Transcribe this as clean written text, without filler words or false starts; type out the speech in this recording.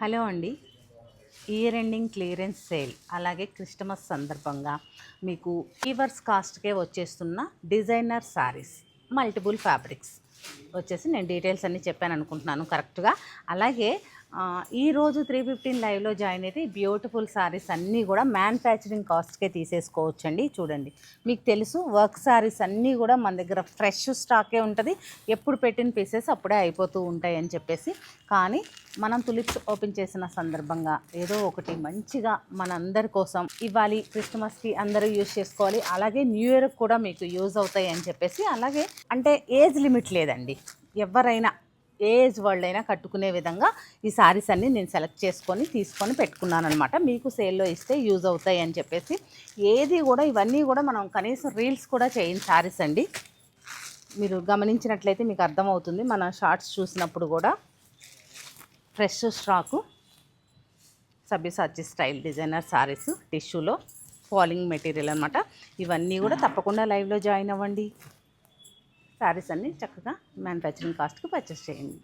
Hello అండి. Year ending clearance sale అలాగే Christmas సందర్భంగా మీకు ఫీవర్స్ కాస్ట్కే వచ్చేస్తున్న డిజైనర్ శారీస్ మల్టిపుల్ ఫ్యాబ్రిక్స్ వచ్చేసి నేను డీటెయిల్స్ అన్నీ చెప్పాను అనుకుంటున్నాను కరెక్ట్గా. అలాగే ఈరోజు 315 లైవ్లో జాయిన్ అయితే బ్యూటిఫుల్ శారీస్ అన్నీ కూడా మ్యానుఫ్యాక్చరింగ్ కాస్ట్కే తీసేసుకోవచ్చండి. చూడండి, మీకు తెలుసు వర్క్ శారీస్ అన్నీ కూడా మన దగ్గర ఫ్రెష్ స్టాకే ఉంటుంది. ఎప్పుడు పెట్టిన పీసెస్ అప్పుడే అయిపోతూ ఉంటాయి అని చెప్పేసి, కానీ మనం తులిప్స్ ఓపెన్ చేసిన సందర్భంగా ఏదో ఒకటి మంచిగా మనందరి కోసం ఇవ్వాలి. క్రిస్టమస్కి అందరూ యూజ్ చేసుకోవాలి, అలాగే న్యూ ఇయర్కి కూడా మీకు యూజ్ అవుతాయి అని చెప్పేసి. అలాగే అంటే ఏజ్ లిమిట్ లేదండి, ఎవరైనా ఏజ్ వాళ్ళు అయినా కట్టుకునే విధంగా ఈ శారీస్ అన్నీ నేను సెలెక్ట్ చేసుకొని తీసుకొని పెట్టుకున్నాను అనమాట. మీకు సేల్లో ఇస్తే యూజ్ అవుతాయి అని చెప్పేసి. ఏది కూడా ఇవన్నీ కూడా మనం కనీసం రీల్స్ కూడా చేయని శారీస్ అండి. మీరు గమనించినట్లయితే మీకు అర్థమవుతుంది. మన షార్ట్స్ చూసినప్పుడు కూడా fresh stock Sabyasachi style designer saris టిష్యూలో ఫాలింగ్ మెటీరియల్ అనమాట. ఇవన్నీ కూడా తప్పకుండా లైవ్లో జాయిన్ అవ్వండి. శారీస్ అన్నీ చక్కగా మ్యానుఫ్యాక్చరింగ్ కాస్ట్కి పర్చేస్ చేయండి.